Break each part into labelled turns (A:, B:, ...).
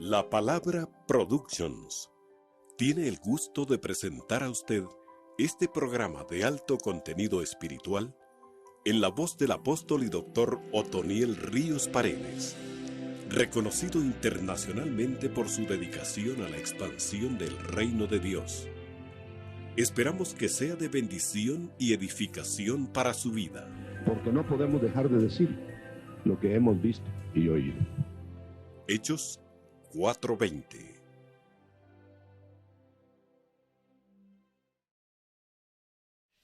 A: La Palabra Productions tiene el gusto de presentar a usted este programa de alto contenido espiritual en la voz del apóstol y doctor Otoniel Ríos Paredes, reconocido internacionalmente por su dedicación a la expansión del reino de Dios. Esperamos que sea de bendición y edificación para su vida.
B: Porque no podemos dejar de decir lo que hemos visto y oído.
A: Hechos 4:20.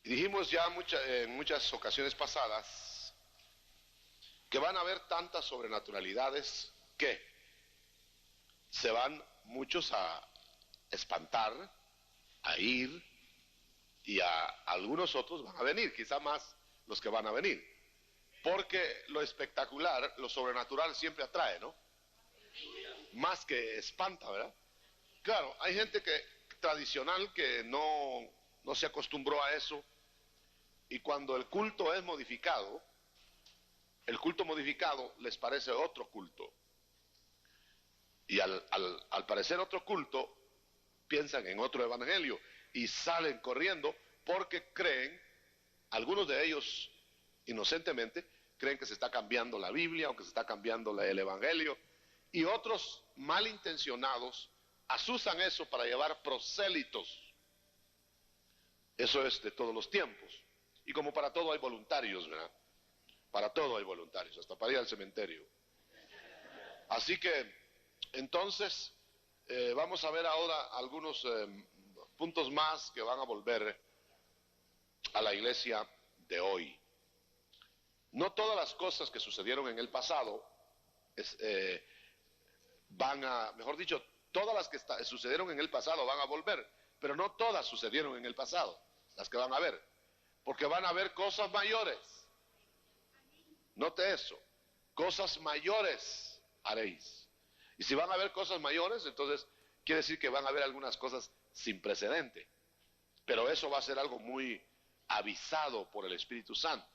C: Dijimos ya en muchas ocasiones pasadas que van a haber tantas sobrenaturalidades que se van muchos a espantar, a ir, y a algunos otros van a venir, quizá más los que van a venir, porque lo espectacular, lo sobrenatural siempre atrae, ¿no? Más que espanta, ¿verdad? Claro, hay gente tradicional que no se acostumbró a eso, y cuando el culto es modificado, el culto modificado les parece otro culto, y al parecer otro culto, piensan en otro evangelio, y salen corriendo porque creen, algunos de ellos inocentemente, creen que se está cambiando la Biblia o que se está cambiando el evangelio, y otros malintencionados asusan eso para llevar prosélitos. Eso es de todos los tiempos, y como para todo hay voluntarios, ¿verdad? Para todo hay voluntarios, hasta para ir al cementerio. Así que, entonces, vamos a ver ahora algunos puntos más que van a volver a la iglesia de hoy. No todas las cosas que sucedieron en el pasado mejor dicho, todas las que sucedieron en el pasado van a volver, pero no todas sucedieron en el pasado, las que van a ver, porque van a haber cosas mayores. Note eso, cosas mayores haréis. Y si van a haber cosas mayores, entonces quiere decir que van a haber algunas cosas sin precedente. Pero eso va a ser algo muy avisado por el Espíritu Santo.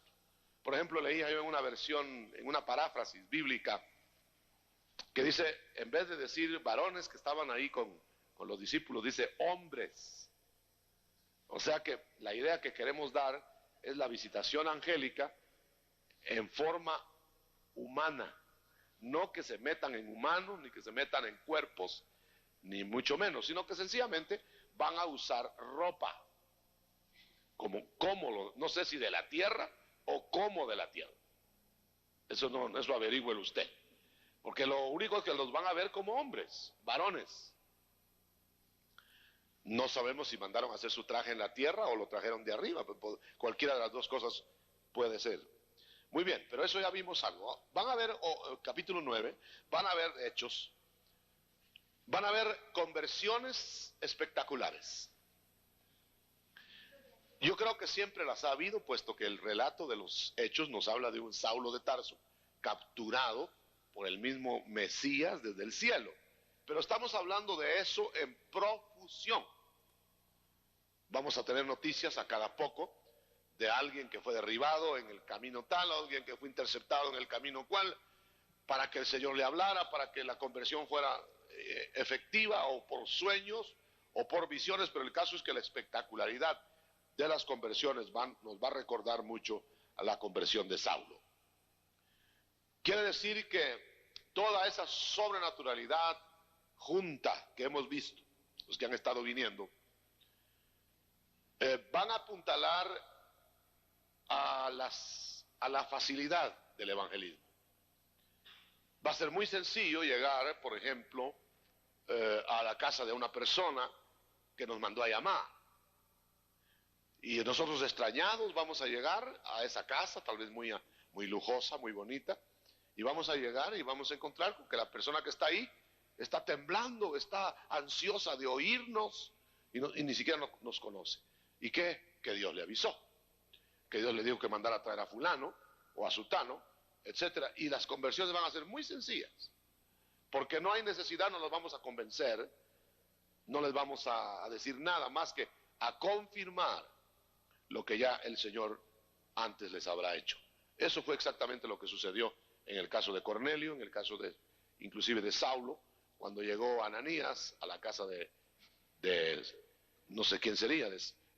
C: Por ejemplo, leía yo en una versión, en una paráfrasis bíblica, que dice, en vez de decir varones que estaban ahí con los discípulos, dice hombres. O sea que la idea que queremos dar es la visitación angélica en forma humana. No que se metan en humanos, ni que se metan en cuerpos, ni mucho menos, sino que sencillamente van a usar ropa, no sé si de la tierra o como de la tierra. Eso averígüelo usted, porque lo único es que los van a ver como hombres, varones. No sabemos si mandaron a hacer su traje en la tierra o lo trajeron de arriba, cualquiera de las dos cosas puede ser. Muy bien, pero eso ya vimos algo. Van a ver, capítulo 9, van a ver hechos, van a ver conversiones espectaculares. Yo creo que siempre las ha habido, puesto que el relato de los hechos nos habla de un Saulo de Tarso, capturado por el mismo Mesías desde el cielo. Pero estamos hablando de eso en profusión. Vamos a tener noticias a cada poco de alguien que fue derribado en el camino tal, alguien que fue interceptado en el camino cual, para que el Señor le hablara, para que la conversión fuera efectiva, o por sueños, o por visiones, pero el caso es que la espectacularidad de las conversiones nos va a recordar mucho a la conversión de Saulo. Quiere decir que toda esa sobrenaturalidad junta que hemos visto, los que han estado viniendo, van a apuntalar a la facilidad del evangelismo. Va a ser muy sencillo llegar, por ejemplo, a la casa de una persona que nos mandó a llamar. Y nosotros, extrañados, vamos a llegar a esa casa, tal vez muy lujosa, muy bonita, y vamos a llegar y vamos a encontrar con que la persona que está ahí está temblando, está ansiosa de oírnos, y ni siquiera nos conoce. ¿Y qué? Que Dios le avisó, que Dios le dijo que mandara a traer a fulano o a sutano, etcétera. Y las conversiones van a ser muy sencillas, porque no hay necesidad, no los vamos a convencer, no les vamos a decir nada más que a confirmar lo que ya el Señor antes les habrá hecho. Eso fue exactamente lo que sucedió en el caso de Cornelio, en el caso inclusive de Saulo, cuando llegó Ananías a la casa de no sé quién sería,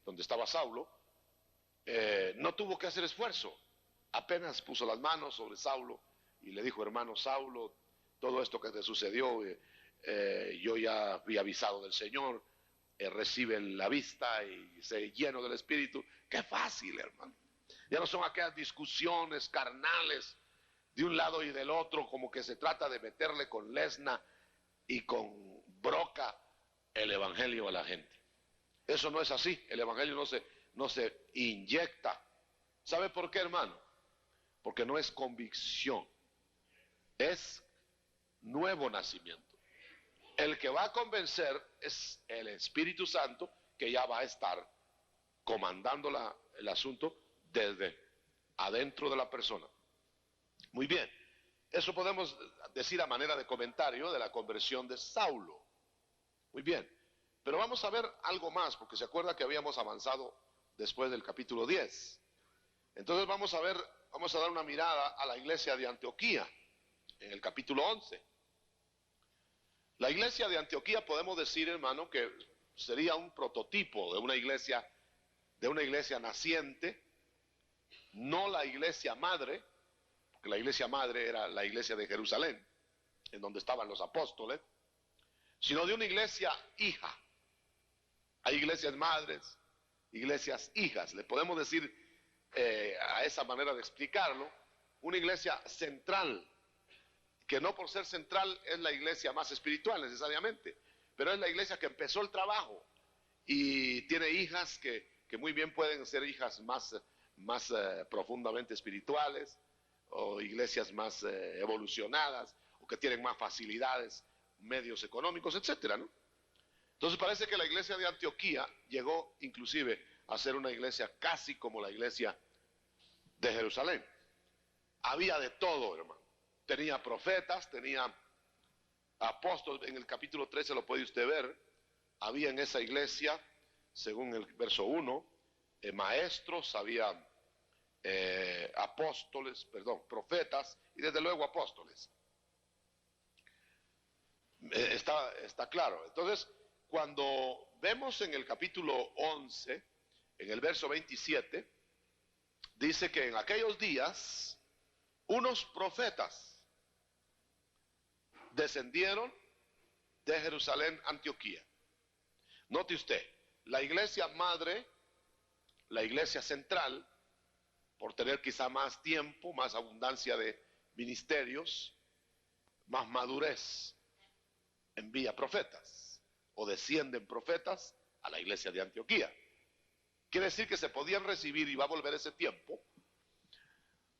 C: donde estaba Saulo, no tuvo que hacer esfuerzo, apenas puso las manos sobre Saulo y le dijo: hermano Saulo, todo esto que te sucedió, yo ya había avisado del Señor, recibe la vista y se lleno del Espíritu. Qué fácil, hermano. Ya no son aquellas discusiones carnales de un lado y del otro, como que se trata de meterle con lesna y con broca el evangelio a la gente. Eso no es así. El evangelio no se inyecta. ¿Sabe por qué, hermano? Porque no es convicción, es nuevo nacimiento. El que va a convencer es el Espíritu Santo, que ya va a estar comandando el asunto desde adentro de la persona. Muy bien, eso podemos decir a manera de comentario de la conversión de Saulo. Muy bien, pero vamos a ver algo más, porque se acuerda que habíamos avanzado después del capítulo 10. Entonces vamos a dar una mirada a la iglesia de Antioquía, en el capítulo 11. La iglesia de Antioquía, podemos decir, hermano, que sería un prototipo de una iglesia naciente, no la iglesia madre, porque la iglesia madre era la iglesia de Jerusalén, en donde estaban los apóstoles, sino de una iglesia hija. Hay iglesias madres, iglesias hijas, le podemos decir a esa manera de explicarlo, una iglesia central, que no por ser central es la iglesia más espiritual necesariamente, pero es la iglesia que empezó el trabajo y tiene hijas que muy bien pueden ser hijas más profundamente espirituales, o iglesias más evolucionadas, o que tienen más facilidades, medios económicos, etcétera, ¿no? Entonces parece que la iglesia de Antioquía llegó inclusive a ser una iglesia casi como la iglesia de Jerusalén. Había de todo, hermano. Tenía profetas, tenía apóstoles. En el capítulo 13 lo puede usted ver. Había en esa iglesia, según el verso 1, maestros, había profetas y desde luego apóstoles. Está claro. Entonces, cuando vemos en el capítulo 11, en el verso 27, dice que en aquellos días unos profetas descendieron de Jerusalén a Antioquía. Note usted, la iglesia madre, la iglesia central, por tener quizá más tiempo, más abundancia de ministerios, más madurez, envía profetas o descienden profetas a la iglesia de Antioquía. Quiere decir que se podían recibir, y va a volver ese tiempo,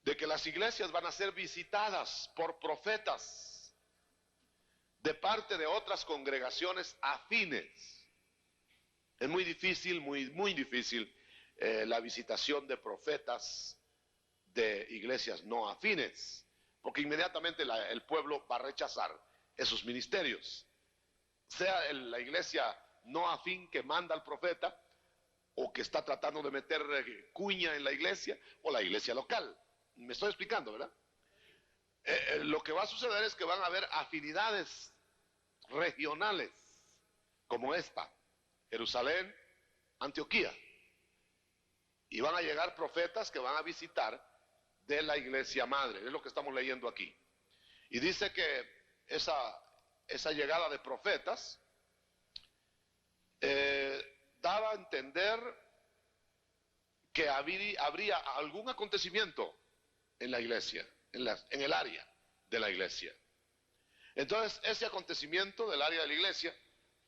C: de que las iglesias van a ser visitadas por profetas de parte de otras congregaciones afines. Es muy difícil, muy difícil la visitación de profetas de iglesias no afines, porque inmediatamente el pueblo va a rechazar esos ministerios, sea la iglesia no afín que manda al profeta, o que está tratando de meter cuña en la iglesia, o la iglesia local. Me estoy explicando, ¿verdad? Lo que va a suceder es que van a haber afinidades regionales, como esta, Jerusalén, Antioquía, y van a llegar profetas que van a visitar de la iglesia madre. Es lo que estamos leyendo aquí. Y dice que esa llegada de profetas daba a entender que habría algún acontecimiento en la iglesia, en el área de la iglesia. Entonces, ese acontecimiento del área de la iglesia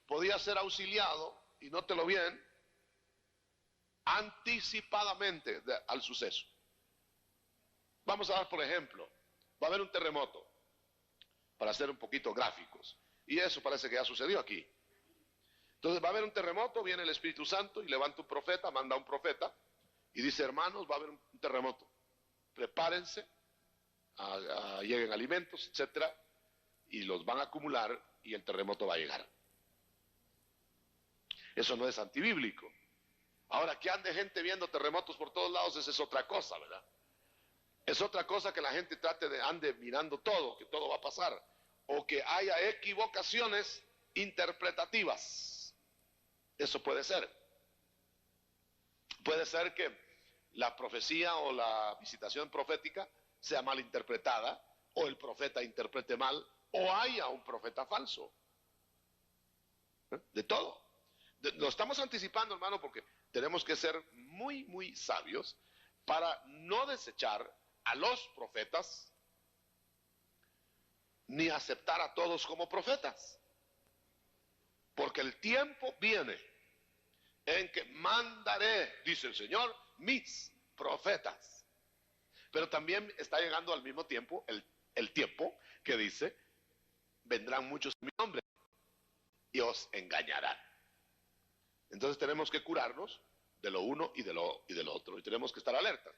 C: podía ser auxiliado, y nótelo bien, anticipadamente al suceso. Vamos a dar, por ejemplo, va a haber un terremoto, para ser un poquito gráficos, y eso parece que ya sucedió aquí. Entonces va a haber un terremoto, viene el Espíritu Santo y levanta un profeta, manda un profeta y dice: hermanos, va a haber un terremoto, prepárense, lleguen alimentos, etcétera, y los van a acumular y el terremoto va a llegar. Eso no es antibíblico. Ahora, que ande gente viendo terremotos por todos lados, esa es otra cosa, ¿verdad? Es otra cosa que la gente ande mirando todo, que todo va a pasar, o que haya equivocaciones interpretativas. Eso puede ser. Puede ser que la profecía o la visitación profética sea mal interpretada, o el profeta interprete mal, o haya un profeta falso. De todo. Lo estamos anticipando, hermano, porque tenemos que ser muy, muy sabios para no desechar a los profetas ni aceptar a todos como profetas. Porque el tiempo viene en que mandaré, dice el Señor, mis profetas. Pero también está llegando al mismo tiempo el tiempo que dice, vendrán muchos en mi nombre y os engañarán. Entonces tenemos que curarnos de lo uno y de lo otro, y tenemos que estar alertas.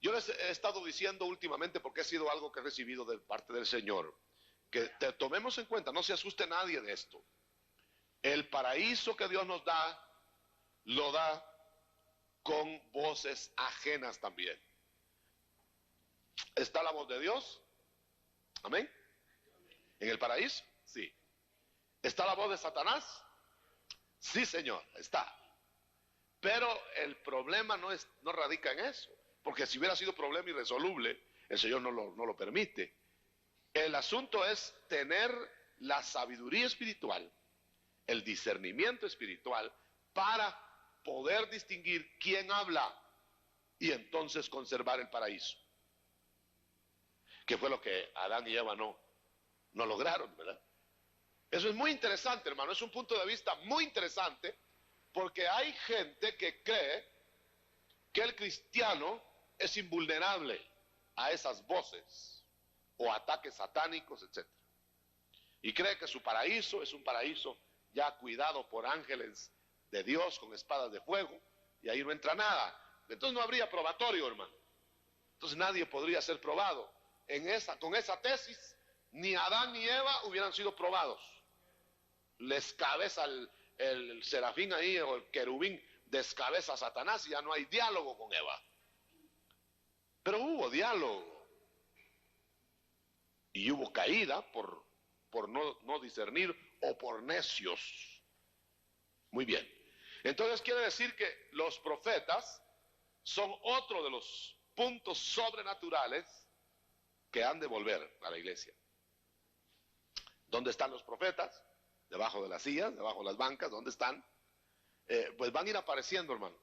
C: Yo les he estado diciendo últimamente, porque ha sido algo que he recibido de parte del Señor, que tomemos en cuenta, no se asuste nadie de esto. El paraíso que Dios nos da, lo da con voces ajenas también. ¿Está la voz de Dios? Amén. ¿En el paraíso? Sí. ¿Está la voz de Satanás? Sí, Señor, está. Pero el problema no radica en eso, porque si hubiera sido problema irresoluble, el Señor no lo permite. El asunto es tener la sabiduría espiritual, el discernimiento espiritual, para poder distinguir quién habla y entonces conservar el paraíso. Que fue lo que Adán y Eva no lograron, ¿verdad? Eso es muy interesante, hermano, es un punto de vista muy interesante, porque hay gente que cree que el cristiano es invulnerable a esas voces o ataques satánicos, etc. Y cree que su paraíso es un paraíso ya cuidado por ángeles de Dios con espadas de fuego, y ahí no entra nada. Entonces no habría probatorio, hermano. Entonces nadie podría ser probado. Con esa tesis, ni Adán ni Eva hubieran sido probados. Les cabeza el serafín ahí, o el querubín, descabeza a Satanás y ya no hay diálogo con Eva. Pero hubo diálogo. Y hubo caída por no discernir o por necios. Muy bien. Entonces quiere decir que los profetas son otro de los puntos sobrenaturales que han de volver a la iglesia. ¿Dónde están los profetas? Debajo de las sillas, debajo de las bancas, ¿dónde están? Pues van a ir apareciendo, hermano.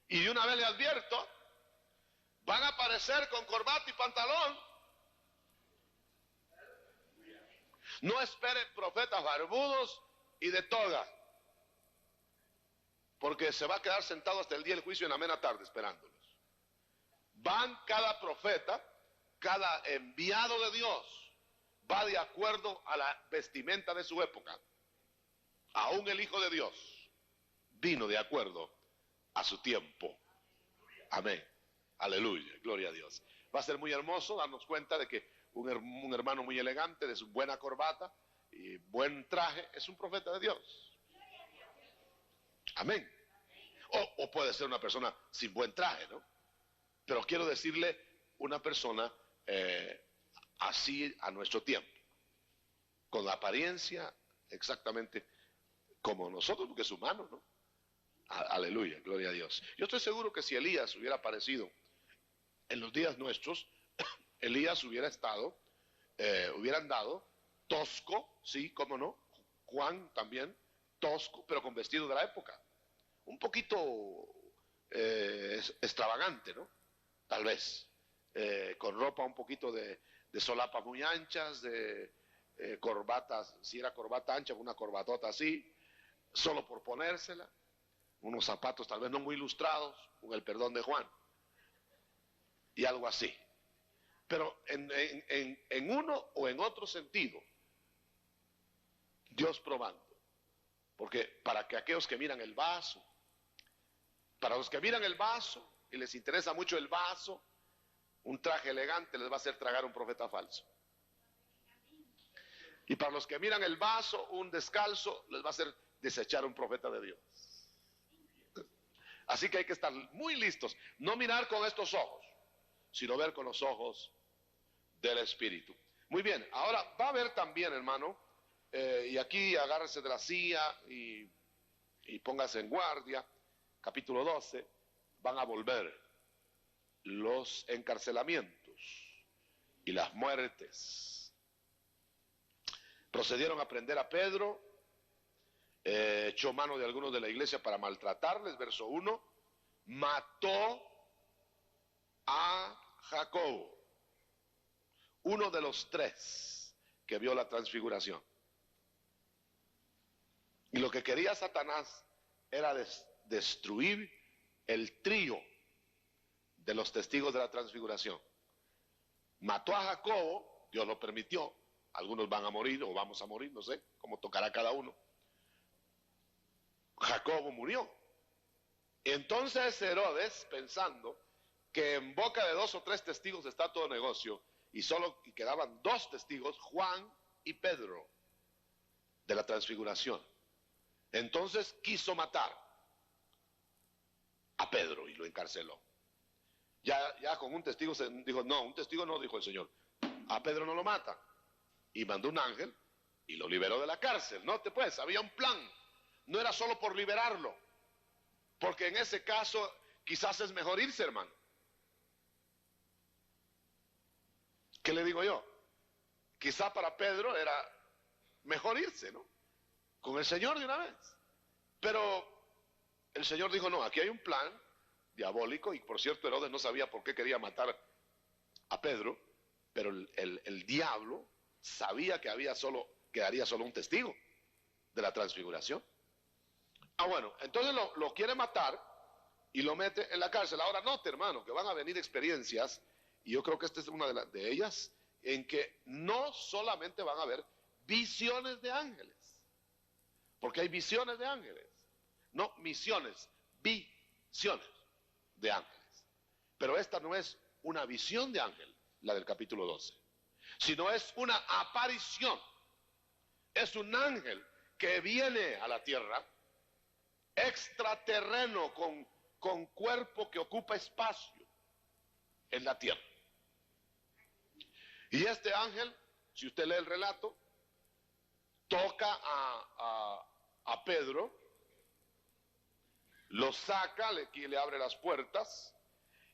C: Y de una vez le advierto, van a aparecer con corbata y pantalón. No esperen profetas barbudos y de toga, porque se va a quedar sentado hasta el día del juicio en amena tarde esperándolos. Van cada profeta, cada enviado de Dios, va de acuerdo a la vestimenta de su época. Aún el Hijo de Dios vino de acuerdo a su tiempo. Amén. Aleluya, gloria a Dios. Va a ser muy hermoso darnos cuenta de que un hermano muy elegante, de su buena corbata y buen traje, es un profeta de Dios. Amén. O puede ser una persona sin buen traje, ¿no? Pero quiero decirle, una persona así a nuestro tiempo, con la apariencia exactamente como nosotros, porque es humano, ¿no? Aleluya, gloria a Dios. Yo estoy seguro que si Elías hubiera aparecido en los días nuestros, Elías hubiera andado tosco, sí, cómo no, Juan también, tosco, pero con vestido de la época, un poquito extravagante, ¿no? Tal vez, con ropa un poquito de solapas muy anchas, de corbatas, si era corbata ancha, una corbatota así, solo por ponérsela, unos zapatos tal vez no muy ilustrados, con el perdón de Juan, y algo así. Pero en uno o en otro sentido, Dios probando. Porque para que aquellos que miran el vaso, para los que miran el vaso y les interesa mucho el vaso, un traje elegante les va a hacer tragar un profeta falso. Y para los que miran el vaso, un descalzo les va a hacer desechar un profeta de Dios. Así que hay que estar muy listos, no mirar con estos ojos, sino ver con los ojos del Espíritu. Muy bien, ahora va a haber también, hermano, y aquí agárrese de la silla y póngase en guardia, capítulo 12, van a volver los encarcelamientos y las muertes. Procedieron a prender a Pedro, echó mano de algunos de la iglesia para maltratarles, verso 1, mató a Jacobo, uno de los 3 que vio la transfiguración. Y lo que quería Satanás era destruir el trío de los testigos de la transfiguración. Mató a Jacobo, Dios lo permitió, algunos van a morir o vamos a morir, no sé, cómo tocará cada uno. Jacobo murió. Entonces Herodes, pensando que en boca de 2 o 3 testigos está todo negocio, y quedaban 2 testigos, Juan y Pedro, de la transfiguración. Entonces quiso matar a Pedro y lo encarceló. Ya con un testigo se dijo, no, un testigo no, dijo el Señor, a Pedro no lo mata. Y mandó un ángel y lo liberó de la cárcel. Note pues, había un plan, no era solo por liberarlo, porque en ese caso quizás es mejor irse, hermano. ¿Qué le digo yo? Quizá para Pedro era mejor irse, ¿no? Con el Señor de una vez. Pero el Señor dijo, no, aquí hay un plan diabólico, y por cierto Herodes no sabía por qué quería matar a Pedro, pero el diablo sabía que quedaría solo un testigo de la transfiguración. Bueno, entonces lo quiere matar y lo mete en la cárcel. Ahora note, hermano, que van a venir experiencias, y yo creo que esta es una de ellas, en que no solamente van a haber visiones de ángeles, porque hay visiones de ángeles, no misiones, visiones de ángeles. Pero esta no es una visión de ángel, la del capítulo 12, sino es una aparición. Es un ángel que viene a la tierra, extraterreno, con cuerpo que ocupa espacio en la tierra. Y este ángel, si usted lee el relato, toca a Pedro, lo saca, le abre las puertas,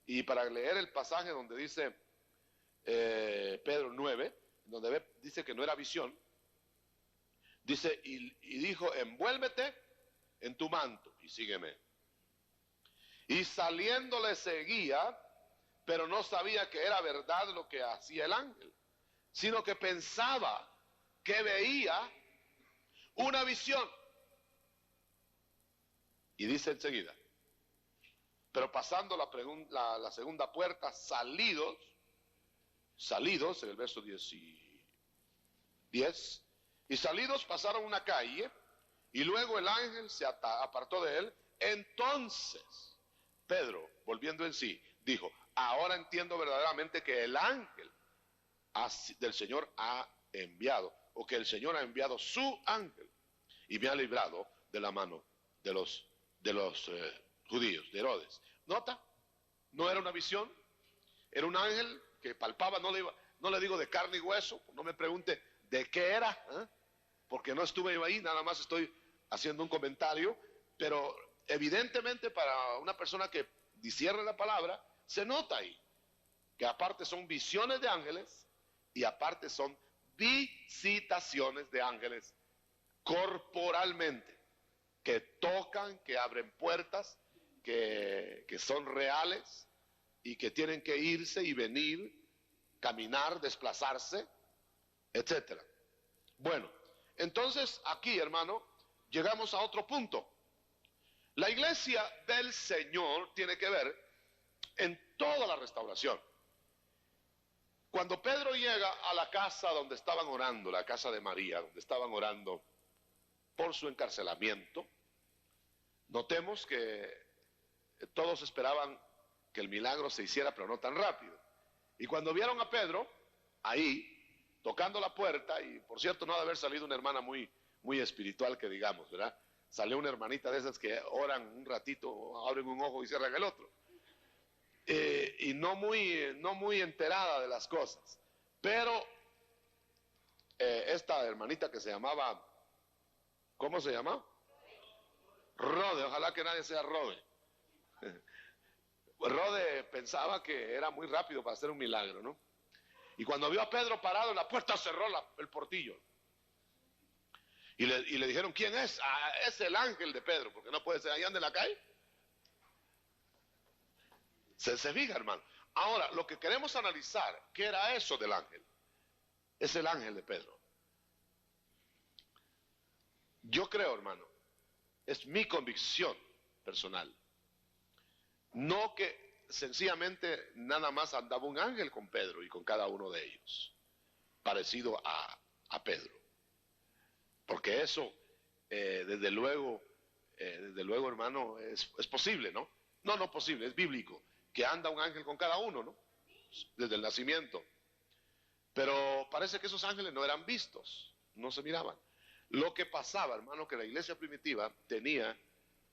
C: y para leer el pasaje donde dice Pedro 9, donde dice que no era visión, dice, y dijo, envuélvete en tu manto y sígueme. Y saliendo le seguía, pero no sabía que era verdad lo que hacía el ángel, sino que pensaba que veía una visión. Y dice enseguida, pero pasando la segunda puerta, salidos, en el verso 10, y salidos pasaron una calle, y luego el ángel se apartó de él. Entonces Pedro, volviendo en sí, dijo, ahora entiendo verdaderamente que el ángel del Señor ha enviado, o que el Señor ha enviado su ángel y me ha librado de la mano de los judíos, de Herodes. ¿Nota? No era una visión, era un ángel que palpaba, no le digo de carne y hueso, no me pregunte de qué era, porque no estuve yo ahí, nada más estoy haciendo un comentario, pero evidentemente para una persona que discierne la palabra, se nota ahí, que aparte son visiones de ángeles, y aparte son visitaciones de ángeles corporalmente, que tocan, que abren puertas, que son reales, y que tienen que irse y venir, caminar, desplazarse, etcétera. Bueno, entonces aquí, hermano, llegamos a otro punto. La iglesia del Señor tiene que ver en toda la restauración. Cuando Pedro llega a la casa donde estaban orando, la casa de María, donde estaban orando por su encarcelamiento, notemos que todos esperaban que el milagro se hiciera, pero no tan rápido. Y cuando vieron a Pedro ahí, tocando la puerta, y por cierto no ha de haber salido una hermana muy espiritual que digamos, ¿verdad? Salió una hermanita de esas que oran un ratito, abren un ojo y cierran el otro. Y no muy enterada de las cosas. Pero esta hermanita que se llamaba, ¿cómo se llama? Rode, ojalá que nadie sea Rode. Rode pensaba que era muy rápido para hacer un milagro, ¿no? Y cuando vio a Pedro parado en la puerta, cerró el portillo. Y le dijeron, ¿quién es? Ah, es el ángel de Pedro, porque no puede ser allá de la calle. Se fija, hermano. Ahora, lo que queremos analizar, ¿qué era eso del ángel? Es el ángel de Pedro. Yo creo, hermano, es mi convicción personal, no que sencillamente nada más andaba un ángel con Pedro y con cada uno de ellos, parecido a Pedro, porque eso, desde luego, hermano, es posible, ¿no? No posible, es bíblico, que anda un ángel con cada uno, ¿no? Desde el nacimiento. Pero parece que esos ángeles no eran vistos, no se miraban. Lo que pasaba, hermano, que la iglesia primitiva tenía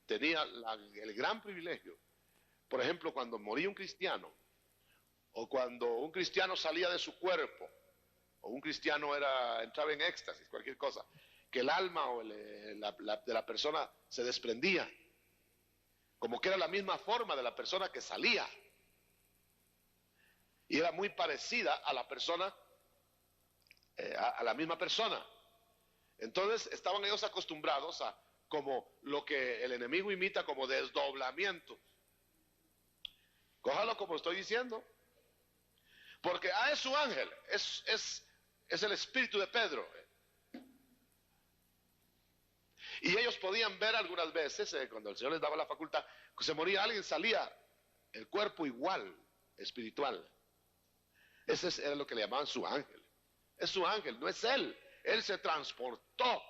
C: el gran privilegio. Por ejemplo, cuando moría un cristiano, o cuando un cristiano salía de su cuerpo, o un cristiano entraba en éxtasis, cualquier cosa, que el alma de la persona se desprendía, como que era la misma forma de la persona que salía, y era muy parecida a la persona, a la misma persona. Entonces estaban ellos acostumbrados a como lo que el enemigo imita como desdoblamiento. Cójalo como estoy diciendo. Porque es su ángel, es el espíritu de Pedro. Y ellos podían ver algunas veces, cuando el Señor les daba la facultad, que se moría alguien, salía el cuerpo igual, espiritual. Ese era lo que le llamaban su ángel. Es su ángel, no es él. Él se transportó.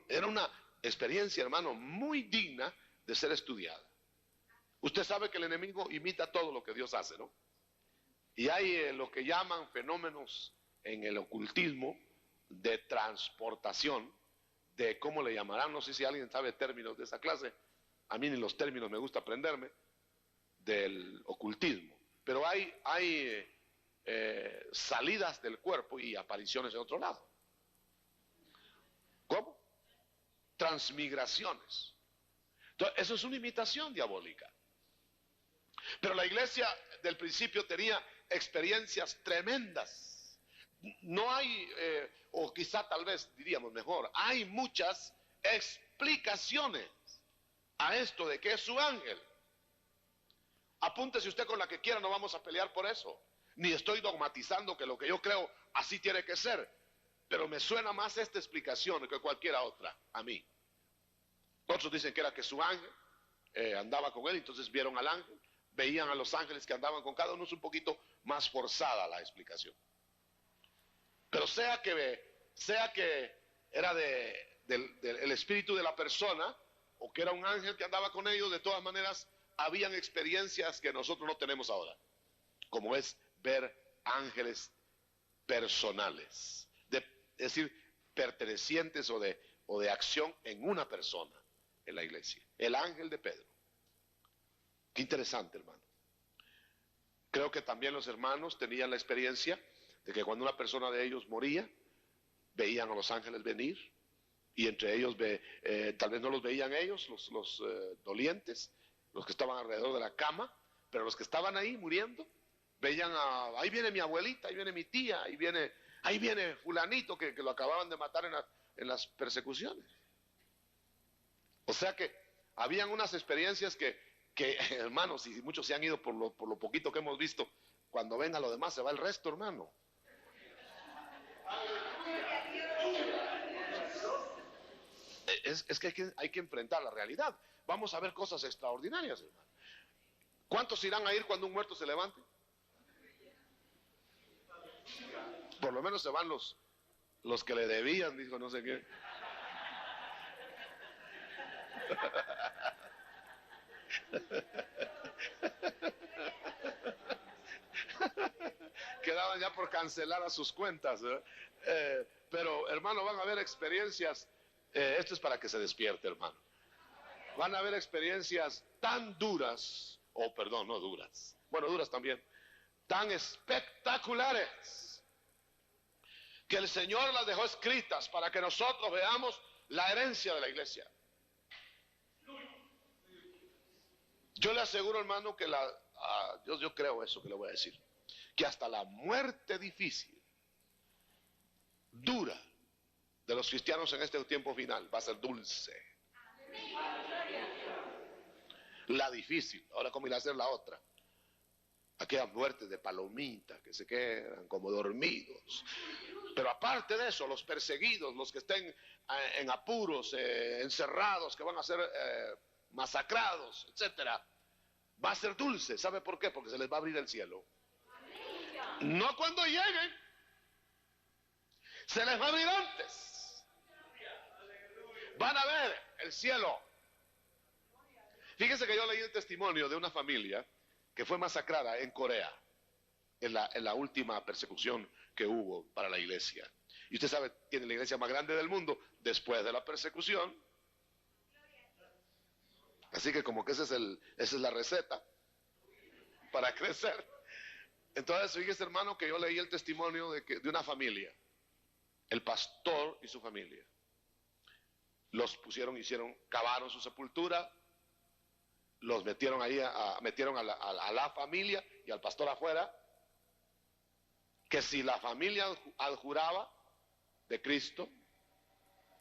C: Era una experiencia, hermano, muy digna de ser estudiada. Usted sabe que el enemigo imita todo lo que Dios hace, ¿no? Y hay lo que llaman fenómenos en el ocultismo de transportación, de cómo le llamarán, no sé si alguien sabe términos de esa clase, a mí ni los términos me gusta aprenderme, del ocultismo. Pero hay salidas del cuerpo y apariciones en otro lado. ¿Cómo? Transmigraciones. Entonces, eso es una imitación diabólica. Pero la iglesia del principio tenía experiencias tremendas. No hay, o quizá tal vez diríamos mejor, hay muchas explicaciones a esto de que es su ángel. Apúntese usted con la que quiera, no vamos a pelear por eso. Ni estoy dogmatizando que lo que yo creo así tiene que ser. Pero me suena más esta explicación que cualquiera otra a mí. Otros dicen que era que su ángel andaba con él, entonces vieron al ángel, veían a los ángeles que andaban con cada uno. Es un poquito más forzada la explicación. Pero sea que era del espíritu de la persona, o que era un ángel que andaba con ellos, de todas maneras, habían experiencias que nosotros no tenemos ahora, como es ver ángeles personales, es decir, pertenecientes o de acción en una persona en la iglesia. El ángel de Pedro. Qué interesante, hermano. Creo que también los hermanos tenían la experiencia de que cuando una persona de ellos moría, veían a los ángeles venir, y entre ellos tal vez no los veían ellos, los dolientes, los que estaban alrededor de la cama, pero los que estaban ahí muriendo, veían ahí viene mi abuelita, ahí viene mi tía, ahí viene fulanito que lo acababan de matar en las persecuciones. O sea que habían unas experiencias que hermanos, y muchos se han ido por lo poquito que hemos visto, cuando venga lo demás se va el resto, hermano. Es que hay que enfrentar la realidad. Vamos a ver cosas extraordinarias, hermano. ¿Cuántos irán a ir cuando un muerto se levante? Por lo menos se van los que le debían, dijo no sé qué. Quedaban ya por cancelar a sus cuentas, pero hermano, van a haber experiencias, esto es para que se despierte, hermano. Van a haber experiencias tan duras, perdón, no duras, bueno, duras también, tan espectaculares, que el Señor las dejó escritas para que nosotros veamos la herencia de la iglesia. Yo le aseguro, hermano, que yo creo eso que le voy a decir, que hasta la muerte difícil, dura, de los cristianos en este tiempo final va a ser dulce. La difícil, ahora cómo irá a ser la otra. Aquellas muertes de palomitas que se quedan como dormidos. Pero aparte de eso, los perseguidos, los que estén en apuros, encerrados, que van a ser masacrados, etcétera, va a ser dulce. ¿Sabe por qué? Porque se les va a abrir el cielo. No cuando lleguen, se les va a abrir antes. Van a ver el cielo. Fíjense que yo leí el testimonio de una familia que fue masacrada en Corea, en la última persecución que hubo para la iglesia. Y usted sabe, tiene la iglesia más grande del mundo después de la persecución. Así que como que esa es la receta para crecer. Entonces, fíjese, hermano, que yo leí el testimonio de una familia. El pastor y su familia. Los cavaron su sepultura, los metieron ahí, metieron a la familia y al pastor afuera, que si la familia adjuraba de Cristo,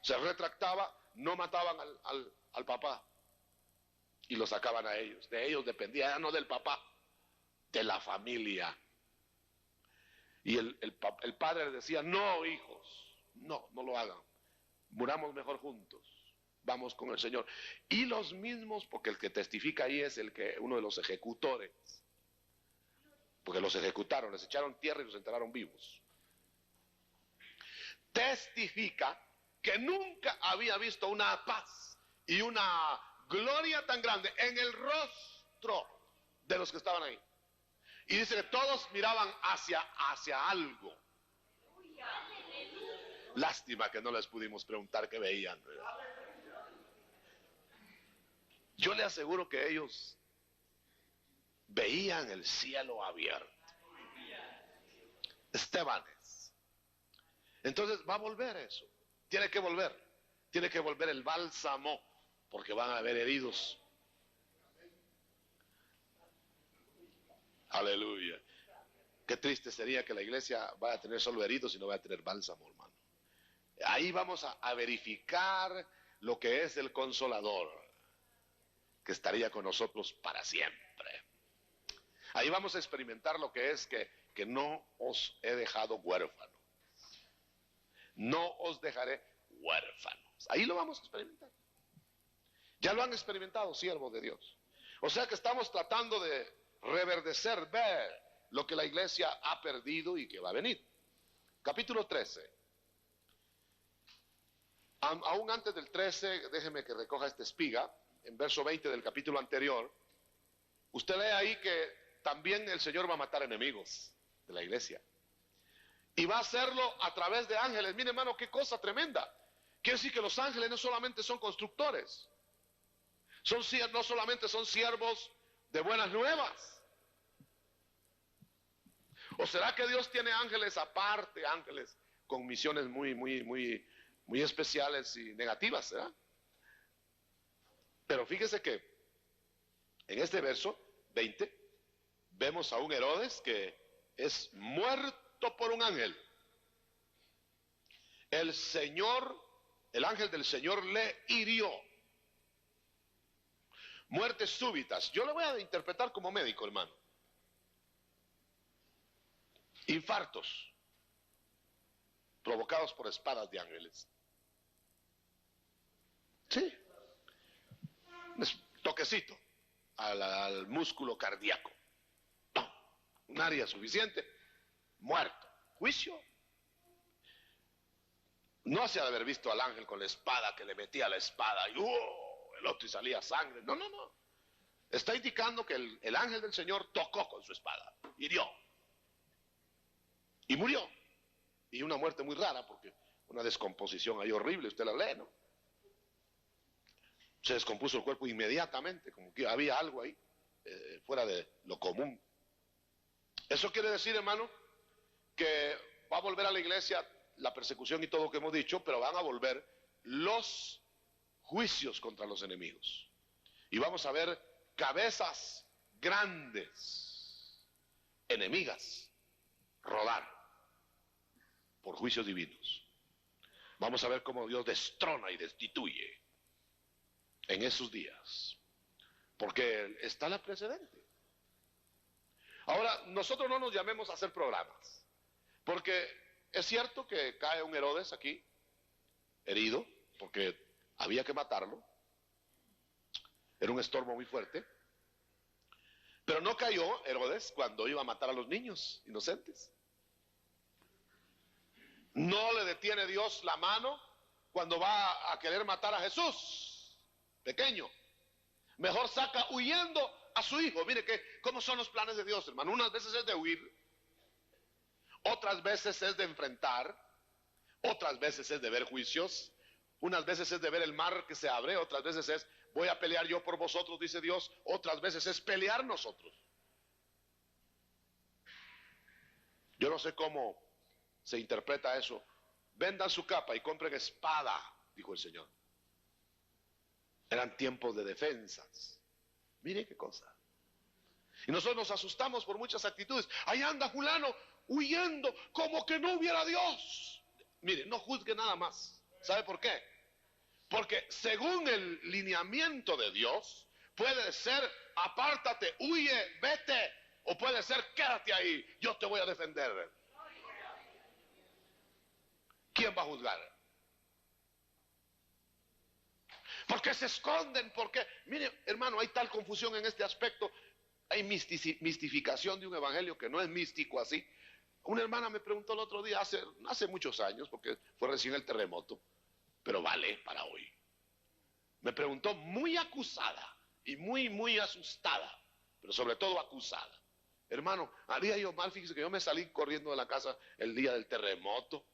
C: se retractaba, no mataban al papá y lo sacaban a ellos. De ellos dependía, ya no del papá, de la familia. Y el padre le decía, no, hijos, no lo hagan, muramos mejor juntos, vamos con el Señor. Y los mismos, porque el que testifica ahí es uno de los ejecutores, porque los ejecutaron, les echaron tierra y los enterraron vivos. Testifica que nunca había visto una paz y una gloria tan grande en el rostro de los que estaban ahí. Y dice que todos miraban hacia algo. Lástima que no les pudimos preguntar qué veían. Yo le aseguro que ellos veían el cielo abierto. Estebanes. Entonces va a volver eso. Tiene que volver el bálsamo, porque van a haber heridos. Aleluya. Qué triste sería que la iglesia vaya a tener solo heridos y no vaya a tener bálsamo, hermano. Ahí vamos a verificar lo que es el Consolador, que estaría con nosotros para siempre. Ahí vamos a experimentar lo que es que no os he dejado huérfanos. No os dejaré huérfanos. Ahí lo vamos a experimentar. Ya lo han experimentado, siervos de Dios. O sea que estamos tratando de reverdecer, ver lo que la iglesia ha perdido y que va a venir. Capítulo 13. Aún antes del 13, déjeme que recoja esta espiga, en verso 20 del capítulo anterior, usted lee ahí que también el Señor va a matar enemigos de la iglesia. Y va a hacerlo a través de ángeles. Mire, hermano, qué cosa tremenda. Quiere decir que los ángeles no solamente son constructores, no solamente son siervos de buenas nuevas. ¿O será que Dios tiene ángeles aparte, ángeles con misiones muy especiales y negativas, ¿será? Pero fíjese que en este verso 20 vemos a un Herodes que es muerto por un ángel. El ángel del Señor le hirió. Muertes súbitas. Yo lo voy a interpretar como médico, hermano. Infartos provocados por espadas de ángeles. Sí. Toquecito al músculo cardíaco. ¡Pum! Un área suficiente. Muerto. Juicio. No se ha de haber visto al ángel con la espada, que le metía la espada y el otro y salía sangre. No. Está indicando que el ángel del Señor tocó con su espada, hirió y murió. Y una muerte muy rara, porque una descomposición ahí horrible, usted la lee, ¿no? Se descompuso el cuerpo inmediatamente, como que había algo ahí fuera de lo común. Eso quiere decir, hermano, que va a volver a la iglesia la persecución y todo lo que hemos dicho, pero van a volver los juicios contra los enemigos. Y vamos a ver cabezas grandes, enemigas, rodar por juicios divinos. Vamos a ver cómo Dios destrona y destituye en esos días, porque está la precedente. Ahora, nosotros no nos llamemos a hacer programas, porque es cierto que cae un Herodes aquí, herido, porque había que matarlo, era un estorbo muy fuerte, pero no cayó Herodes cuando iba a matar a los niños inocentes. No le detiene Dios la mano cuando va a querer matar a Jesús, pequeño. Mejor saca huyendo a su hijo. Mire cómo son los planes de Dios, hermano. Unas veces es de huir, otras veces es de enfrentar, otras veces es de ver juicios, unas veces es de ver el mar que se abre, otras veces es voy a pelear yo por vosotros, dice Dios, otras veces es pelear nosotros. Yo no sé cómo se interpreta eso. Vendan su capa y compren espada, dijo el Señor. Eran tiempos de defensas. Mire qué cosa. Y nosotros nos asustamos por muchas actitudes. Ahí anda fulano huyendo como que no hubiera Dios. Mire, no juzgue nada más. ¿Sabe por qué? Porque según el lineamiento de Dios, puede ser apártate, huye, vete, o puede ser quédate ahí, yo te voy a defender. ¿Quién va a juzgar? ¿Por qué se esconden? ¿Por qué? Mire, hermano, hay tal confusión en este aspecto. Hay mistificación de un evangelio que no es místico así. Una hermana me preguntó el otro día, hace muchos años, porque fue recién el terremoto, pero vale para hoy. Me preguntó muy acusada y muy asustada, pero sobre todo acusada. Hermano, haría yo mal, fíjese que yo me salí corriendo de la casa el día del terremoto.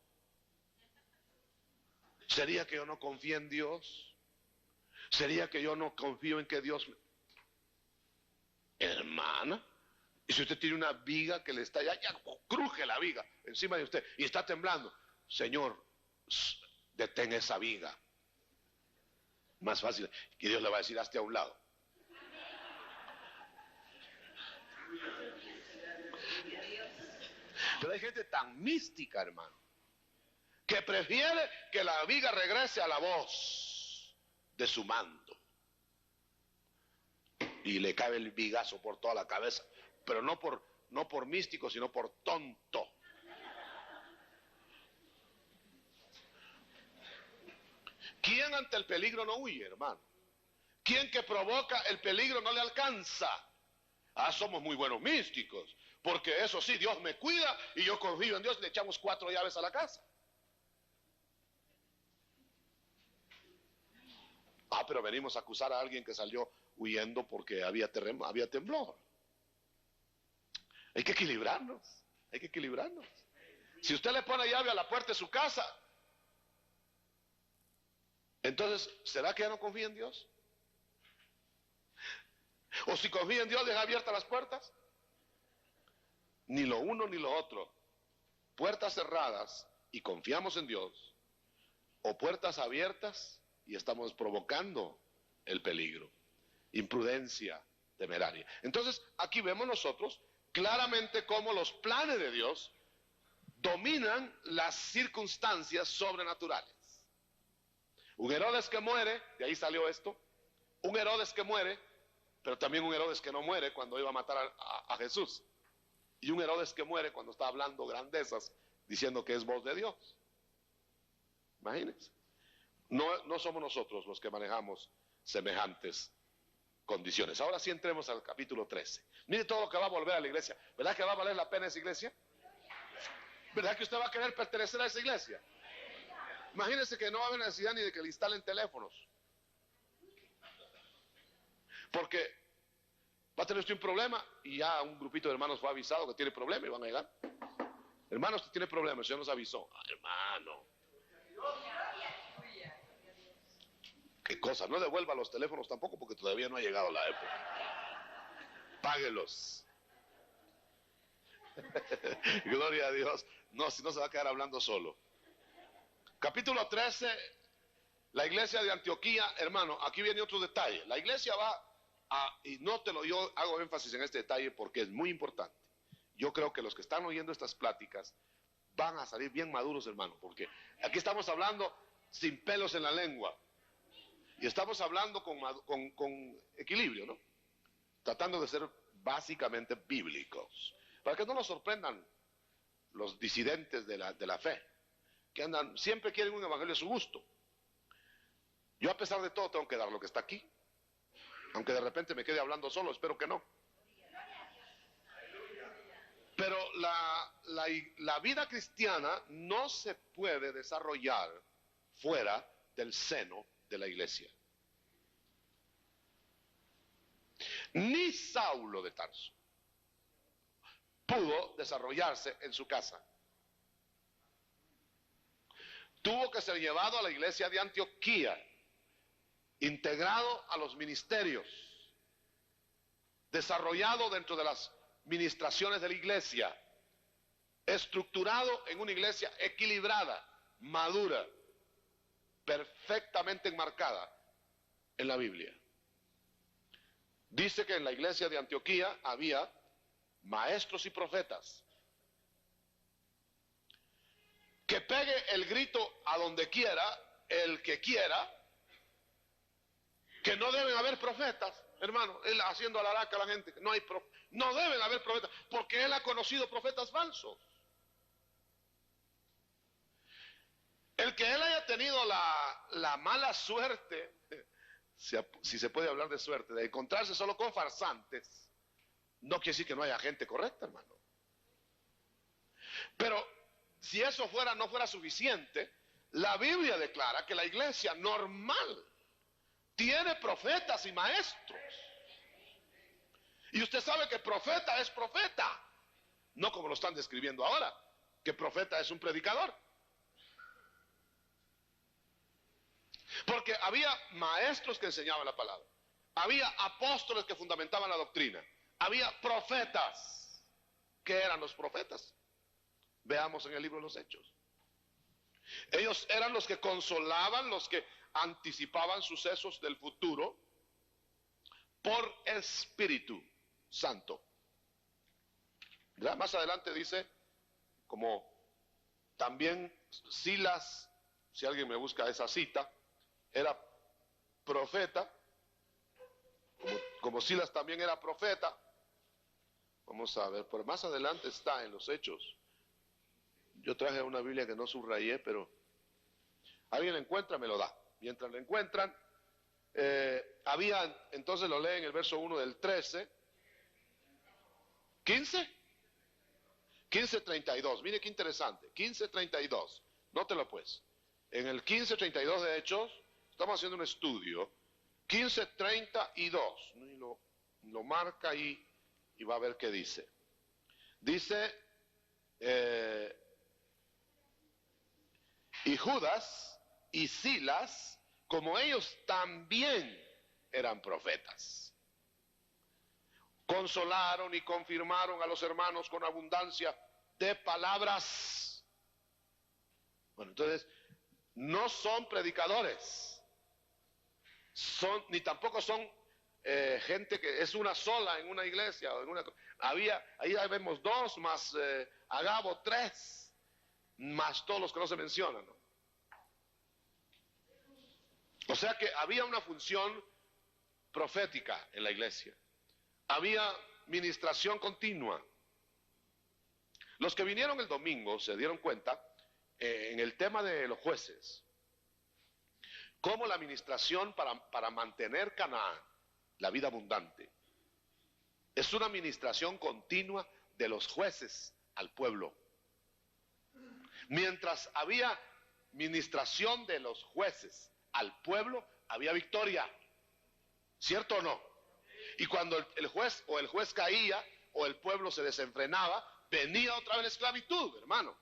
C: ¿Sería que yo no confío en Dios? ¿Sería que yo no confío en que Dios... Hermana, y si usted tiene una viga que le está, ya cruje la viga encima de usted y está temblando, Señor, detén esa viga. Más fácil, que Dios le va a decir, hazte a un lado. Pero hay gente tan mística, hermano, que prefiere que la viga regrese a la voz de su mando. Y le cae el vigazo por toda la cabeza, pero no por místico, sino por tonto. ¿Quién ante el peligro no huye, hermano? ¿Quién que provoca el peligro no le alcanza? Ah, somos muy buenos místicos, porque eso sí, Dios me cuida y yo confío en Dios, le echamos 4 llaves a la casa. Ah, pero venimos a acusar a alguien que salió huyendo porque había temblor. Hay que equilibrarnos, hay que equilibrarnos. Si usted le pone llave a la puerta de su casa, entonces, ¿será que ya no confía en Dios? ¿O si confía en Dios, deja abiertas las puertas? Ni lo uno ni lo otro. Puertas cerradas y confiamos en Dios, o puertas abiertas y estamos provocando el peligro. Imprudencia temeraria. Entonces, aquí vemos nosotros claramente cómo los planes de Dios dominan las circunstancias sobrenaturales. Un Herodes que muere, de ahí salió esto, un Herodes que muere, pero también un Herodes que no muere cuando iba a matar a Jesús. Y un Herodes que muere cuando está hablando grandezas, diciendo que es voz de Dios. Imagínense. No somos nosotros los que manejamos semejantes condiciones. Ahora sí entremos al capítulo 13. Mire todo lo que va a volver a la iglesia. ¿Verdad que va a valer la pena esa iglesia? ¿Verdad que usted va a querer pertenecer a esa iglesia? Imagínense que no va a haber necesidad ni de que le instalen teléfonos. Porque va a tener usted un problema y ya un grupito de hermanos fue avisado que tiene problema y van a llegar. Hermano, usted tiene problema, el Señor nos avisó. Ah, hermano. ¿Qué cosa? No devuelva los teléfonos tampoco porque todavía no ha llegado la época. Páguelos. Gloria a Dios. No, si no se va a quedar hablando solo. Capítulo 13, la iglesia de Antioquía, hermano, aquí viene otro detalle. La iglesia y nótelo, yo hago énfasis en este detalle porque es muy importante. Yo creo que los que están oyendo estas pláticas van a salir bien maduros, hermano, porque aquí estamos hablando sin pelos en la lengua. Y estamos hablando con equilibrio, ¿no? Tratando de ser básicamente bíblicos. Para que no nos sorprendan los disidentes de la fe, que siempre quieren un evangelio a su gusto. Yo a pesar de todo tengo que dar lo que está aquí. Aunque de repente me quede hablando solo, espero que no. Pero la vida cristiana no se puede desarrollar fuera del seno de la iglesia. Ni Saulo de Tarso pudo desarrollarse en su casa. Tuvo que ser llevado a la iglesia de Antioquía, integrado a los ministerios, desarrollado dentro de las ministraciones de la iglesia, estructurado en una iglesia equilibrada, madura, perfectamente enmarcada en la Biblia. Dice que en la iglesia de Antioquía había maestros y profetas. Que pegue el grito a donde quiera, el que quiera, que no deben haber profetas, hermano, él haciendo alaraca a la gente, no deben haber profetas, porque él ha conocido profetas falsos. El que él haya tenido la mala suerte, si se puede hablar de suerte, de encontrarse solo con farsantes, no quiere decir que no haya gente correcta, hermano. Pero si eso no fuera suficiente, la Biblia declara que la iglesia normal tiene profetas y maestros. Y usted sabe que profeta es profeta, no como lo están describiendo ahora, que profeta es un predicador. Porque había maestros que enseñaban la palabra, había apóstoles que fundamentaban la doctrina, había profetas. ¿Qué eran los profetas? Veamos en el libro de los Hechos. Ellos eran los que consolaban, los que anticipaban sucesos del futuro por Espíritu Santo. Ya más adelante dice, como también Silas, si alguien me busca esa cita, era profeta, como Silas también era profeta. Vamos a ver, por más adelante está en los Hechos. Yo traje una Biblia que no subrayé, pero alguien la encuentra, me lo da. Mientras lo encuentran, había, entonces lo leen en el verso 1 del 13, 15:32, mire qué interesante, 15:32, nótelo pues, en el 15:32 de Hechos, estamos haciendo un estudio, 15:32, y lo marca ahí y va a ver qué dice. Dice, y Judas y Silas, como ellos también eran profetas, consolaron y confirmaron a los hermanos con abundancia de palabras. Bueno, entonces, no son predicadores, ni tampoco son gente que es una sola en una iglesia. Ahí vemos dos, más Agabo 3, más todos los que no se mencionan, ¿no? O sea que había una función profética en la iglesia. Había ministración continua. Los que vinieron el domingo se dieron cuenta en el tema de los jueces, cómo la administración para mantener Canaán, la vida abundante, es una administración continua de los jueces al pueblo. Mientras había ministración de los jueces al pueblo, había victoria. ¿Cierto o no? Y cuando el juez caía o el pueblo se desenfrenaba, venía otra vez la esclavitud, hermano.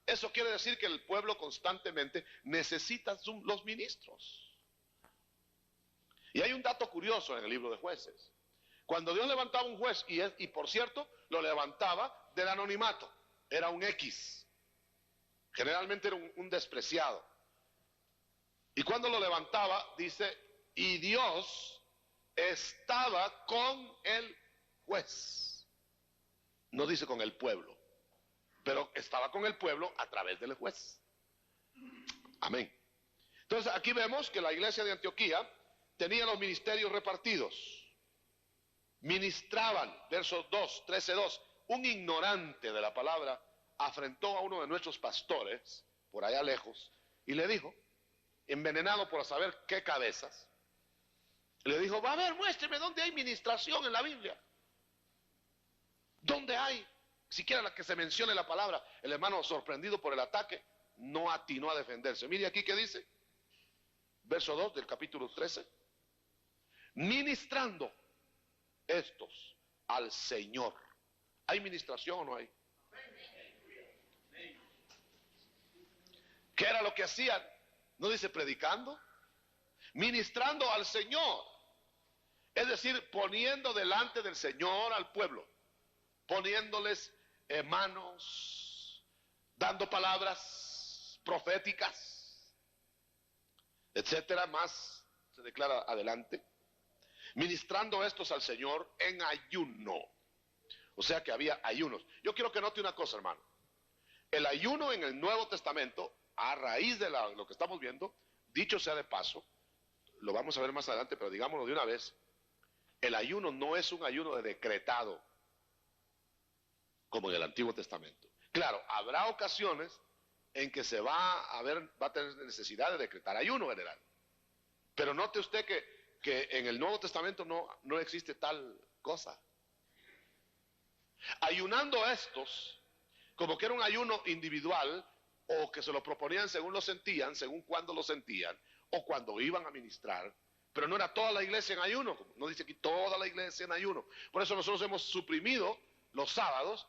C: Eso quiere decir que el pueblo constantemente necesita los ministros. Y hay un dato curioso en el libro de Jueces. Cuando Dios levantaba un juez, y por cierto, lo levantaba del anonimato, era un X. Generalmente era un despreciado. Y cuando lo levantaba, dice, y Dios estaba con el juez. No dice con el pueblo, pero estaba con el pueblo a través del juez. Amén. Entonces aquí vemos que la iglesia de Antioquía tenía los ministerios repartidos. Ministraban, versos 2, 13:2. Un ignorante de la palabra afrentó a uno de nuestros pastores, por allá lejos, y le dijo, envenenado por saber qué cabezas, le dijo, va a ver, muéstreme dónde hay ministración en la Biblia. ¿Dónde hay? Siquiera la que se mencione la palabra. El hermano, sorprendido por el ataque, no atinó a defenderse. Mire aquí qué dice, verso 2 del capítulo 13. Ministrando estos al Señor. ¿Hay ministración o no hay? ¿Qué era lo que hacían? ¿No dice predicando? Ministrando al Señor. Es decir, poniendo delante del Señor al pueblo, poniéndoles manos, dando palabras proféticas, etcétera, más se declara adelante. Ministrando estos al Señor en ayuno. O sea que había ayunos. Yo quiero que note una cosa, hermano. El ayuno en el Nuevo Testamento, a raíz de lo que estamos viendo, dicho sea de paso, lo vamos a ver más adelante, pero digámoslo de una vez, el ayuno no es un ayuno de decretado, como en el Antiguo Testamento. Claro, habrá ocasiones en que va a tener necesidad de decretar ayuno general. Pero note usted que en el Nuevo Testamento no existe tal cosa. Ayunando estos, como que era un ayuno individual, o que se lo proponían según lo sentían, según cuando lo sentían, o cuando iban a ministrar, pero no era toda la iglesia en ayuno, como no dice aquí toda la iglesia en ayuno. Por eso nosotros hemos suprimido los sábados,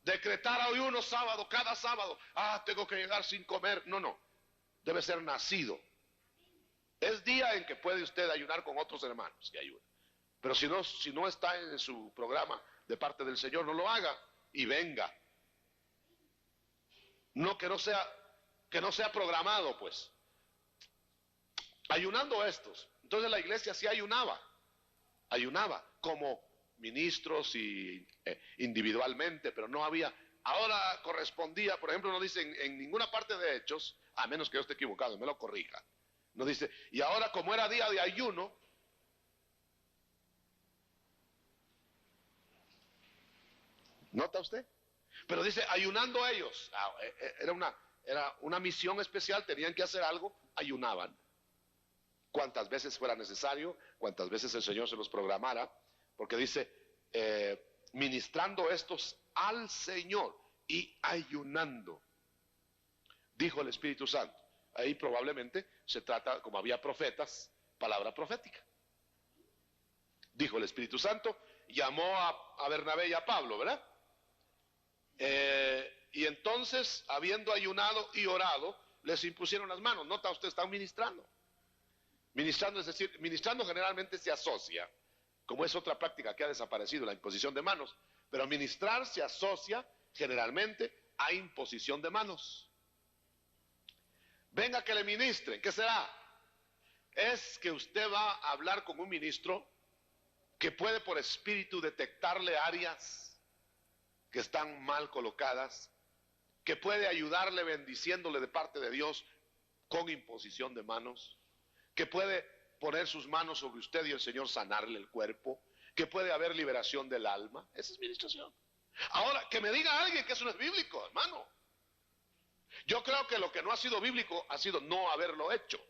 C: decretar ayuno sábado, cada sábado, tengo que llegar sin comer. No, debe ser nacido. Es día en que puede usted ayunar con otros hermanos que ayunan. Pero si no está en su programa de parte del Señor, no lo haga y venga. No, que no sea programado, pues. Ayunando estos. Entonces la iglesia sí ayunaba como ministros y individualmente, pero no había. Ahora correspondía, por ejemplo, no dice en ninguna parte de Hechos, a menos que yo esté equivocado, me lo corrija. No dice, y ahora como era día de ayuno, ¿nota usted? Pero dice, ayunando ellos, era una misión especial, tenían que hacer algo, ayunaban. Cuantas veces fuera necesario, cuantas veces el Señor se los programara, porque dice, ministrando estos al Señor y ayunando, dijo el Espíritu Santo. Ahí probablemente se trata, como había profetas, palabra profética. Dijo el Espíritu Santo, llamó a Bernabé y a Pablo, ¿verdad? Y entonces, habiendo ayunado y orado, les impusieron las manos. Nota usted, están ministrando. Ministrando, es decir, ministrando generalmente se asocia, como es otra práctica que ha desaparecido, la imposición de manos, pero ministrar se asocia generalmente a imposición de manos. Venga que le ministren, ¿qué será? Es que usted va a hablar con un ministro que puede por espíritu detectarle áreas que están mal colocadas, que puede ayudarle bendiciéndole de parte de Dios con imposición de manos, que puede poner sus manos sobre usted y el Señor sanarle el cuerpo, que puede haber liberación del alma. Esa es ministración. Ahora, que me diga alguien que eso no es bíblico, hermano. Yo creo que lo que no ha sido bíblico ha sido no haberlo hecho.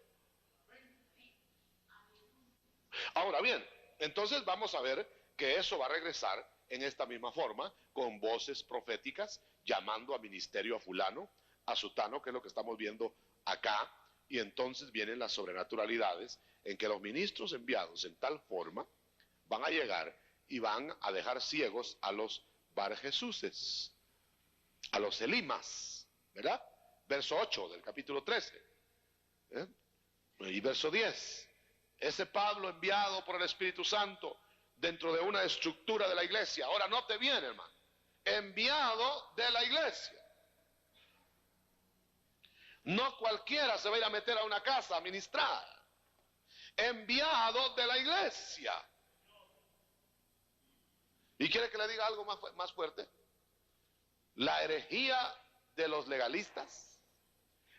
C: Ahora bien, entonces vamos a ver que eso va a regresar en esta misma forma, con voces proféticas, llamando a ministerio a fulano, a sutano, que es lo que estamos viendo acá, y entonces vienen las sobrenaturalidades en que los ministros enviados en tal forma van a llegar y van a dejar ciegos a los Barjesuses, a los Elimas, ¿verdad? Verso 8 del capítulo 13. Y verso 10. Ese Pablo enviado por el Espíritu Santo dentro de una estructura de la iglesia. Ahora note bien, hermano. Enviado de la iglesia. No cualquiera se va a ir a meter a una casa a ministrar. Enviado de la iglesia. ¿Y quiere que le diga algo más fuerte? La herejía de los legalistas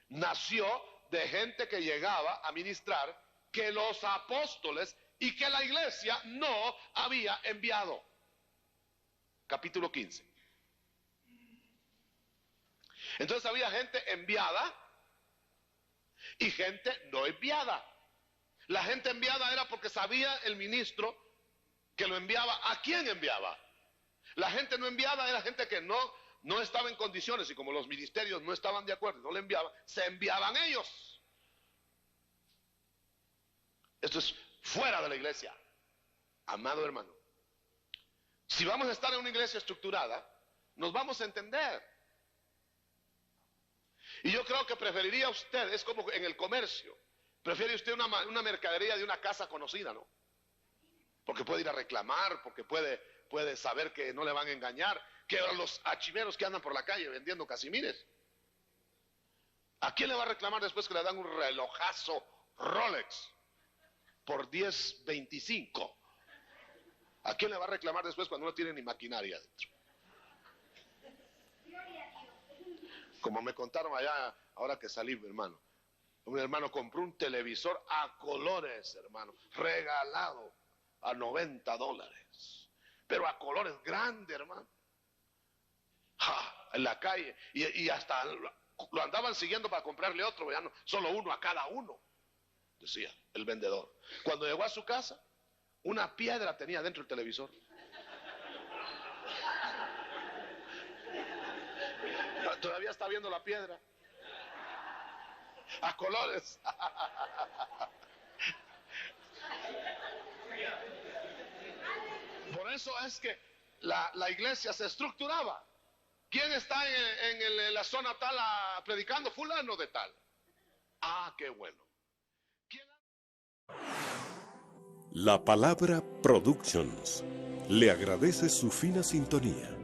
C: nació de gente que llegaba a ministrar que los apóstoles y que la iglesia no había enviado. Capítulo 15. Entonces había gente enviada y gente no enviada. La gente enviada era porque sabía el ministro que lo enviaba. ¿A quién enviaba? La gente no enviada era gente que no estaba en condiciones, y como los ministerios no estaban de acuerdo, no le enviaban, se enviaban ellos. Esto es fuera de la iglesia. Amado hermano, si vamos a estar en una iglesia estructurada, nos vamos a entender. Y yo creo que preferiría usted, es como en el comercio, prefiere usted una mercadería de una casa conocida, ¿no? Porque puede ir a reclamar, porque puede saber que no le van a engañar, que los achiveros que andan por la calle vendiendo casimires. ¿A quién le va a reclamar después que le dan un relojazo Rolex por $10.25? ¿A quién le va a reclamar después cuando no tiene ni maquinaria dentro? Como me contaron allá, ahora que salí, mi hermano. Un hermano compró un televisor a colores, hermano, regalado a $90. Pero a colores, grande, hermano. En la calle. Y hasta lo andaban siguiendo para comprarle otro, ya no, solo uno a cada uno, decía el vendedor. Cuando llegó a su casa, una piedra tenía dentro del televisor. Todavía está viendo la piedra. A colores. Por eso es que la iglesia se estructuraba. ¿Quién está en la zona tal predicando? Fulano de tal. Ah, qué bueno.
A: La Palabra Productions le agradece su fina sintonía.